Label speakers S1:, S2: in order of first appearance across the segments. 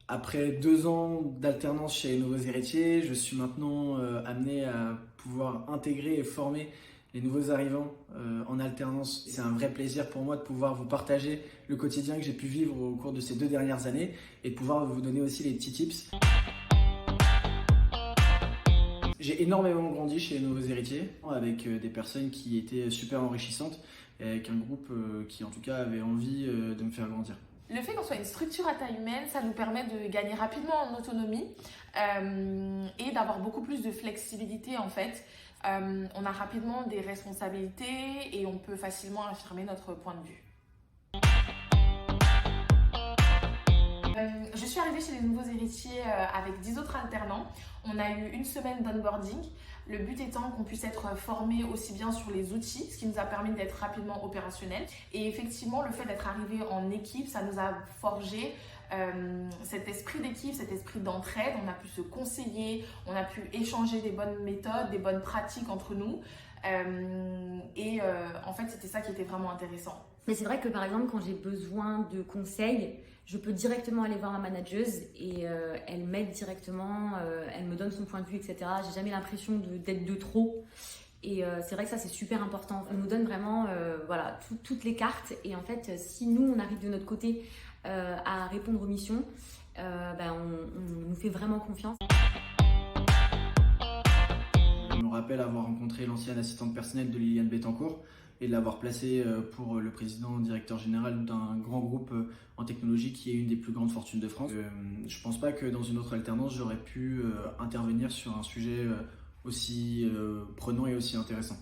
S1: Après 2 ans d'alternance chez les nouveaux héritiers, je suis maintenant amené à pouvoir intégrer et former les nouveaux arrivants en alternance. C'est un vrai plaisir pour moi de pouvoir vous partager le quotidien que j'ai pu vivre au cours de ces 2 dernières années et de pouvoir vous donner aussi les petits tips. J'ai énormément grandi chez les nouveaux héritiers avec des personnes qui étaient super enrichissantes et avec un groupe qui en tout cas avait envie de me faire grandir.
S2: Le fait qu'on soit une structure à taille humaine, ça nous permet de gagner rapidement en autonomie et d'avoir beaucoup plus de flexibilité en fait. On a rapidement des responsabilités et on peut facilement affirmer notre point de vue. Je suis arrivée chez les nouveaux héritiers avec 10 autres alternants. On a eu une semaine d'onboarding. Le but étant qu'on puisse être formé aussi bien sur les outils, ce qui nous a permis d'être rapidement opérationnels. Et effectivement, le fait d'être arrivé en équipe, ça nous a forgé cet esprit d'équipe, cet esprit d'entraide. On a pu se conseiller, on a pu échanger des bonnes méthodes, des bonnes pratiques entre nous. En fait, c'était ça qui était vraiment intéressant.
S3: Mais c'est vrai que par exemple, quand j'ai besoin de conseils, je peux directement aller voir ma manageuse et elle m'aide directement, elle me donne son point de vue, etc. J'ai jamais l'impression d'être de trop. Et c'est vrai que ça, c'est super important. On nous donne vraiment voilà, toutes les cartes. Et en fait, si nous, on arrive de notre côté à répondre aux missions, on nous fait vraiment confiance.
S1: Je me rappelle avoir rencontré l'ancienne assistante personnelle de Liliane Bettencourt et de l'avoir placée pour le président directeur général d'un grand groupe en technologie qui est une des plus grandes fortunes de France. Je pense pas que dans une autre alternance, j'aurais pu intervenir sur un sujet aussi prenant et aussi intéressant.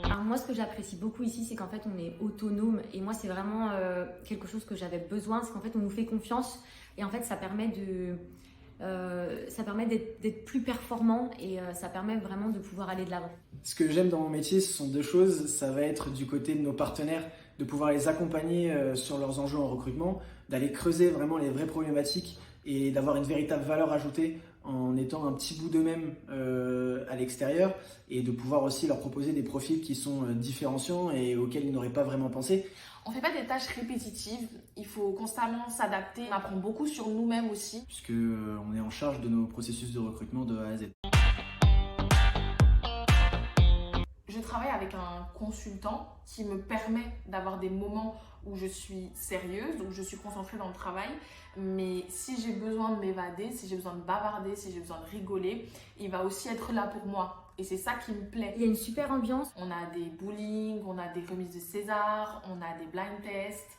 S3: Alors moi, ce que j'apprécie beaucoup ici, c'est qu'en fait, on est autonome. Et moi, c'est vraiment quelque chose que j'avais besoin. C'est qu'en fait, on nous fait confiance. Et en fait, ça permet d'être plus performant et ça permet vraiment de pouvoir aller de l'avant.
S1: Ce que j'aime dans mon métier, ce sont 2 choses. Ça va être du côté de nos partenaires, de pouvoir les accompagner sur leurs enjeux en recrutement, d'aller creuser vraiment les vraies problématiques et d'avoir une véritable valeur ajoutée en étant un petit bout d'eux-mêmes à l'extérieur et de pouvoir aussi leur proposer des profils qui sont différenciants et auxquels ils n'auraient pas vraiment pensé.
S2: On ne fait pas des tâches répétitives, il faut constamment s'adapter. On apprend beaucoup sur nous-mêmes aussi.
S1: Puisque on est en charge de nos processus de recrutement de A à Z.
S2: Je travaille avec un consultant qui me permet d'avoir des moments où je suis sérieuse, donc je suis concentrée dans le travail. Mais si j'ai besoin de m'évader, si j'ai besoin de bavarder, si j'ai besoin de rigoler, il va aussi être là pour moi. Et c'est ça qui me plaît.
S3: Il y a une super ambiance.
S2: On a des bowling, on a des remises de César, on a des blind tests.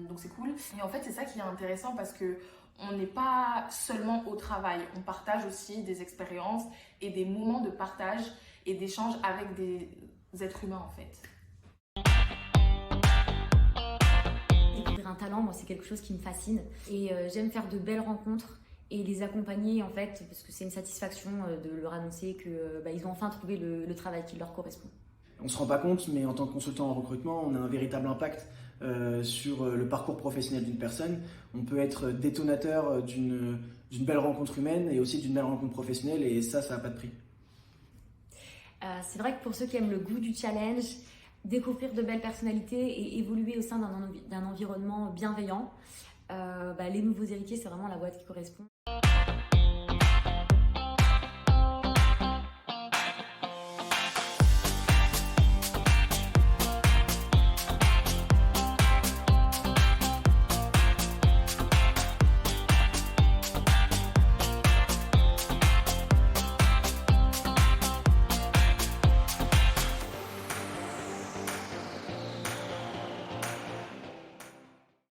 S2: Donc c'est cool. Et en fait, c'est ça qui est intéressant parce que on n'est pas seulement au travail. On partage aussi des expériences et des moments de partage et d'échange avec des êtres humains en fait.
S3: Découvrir un talent, moi, c'est quelque chose qui me fascine. Et j'aime faire de belles rencontres et les accompagner en fait, parce que c'est une satisfaction de leur annoncer qu'ils ont enfin trouvé le travail qui leur correspond.
S1: On ne se rend pas compte, mais en tant que consultant en recrutement, on a un véritable impact sur le parcours professionnel d'une personne. On peut être détonateur d'une belle rencontre humaine et aussi d'une belle rencontre professionnelle et ça n'a pas de prix.
S3: C'est vrai que pour ceux qui aiment le goût du challenge, découvrir de belles personnalités et évoluer au sein d'un environnement bienveillant, les nouveaux héritiers, c'est vraiment la boîte qui correspond.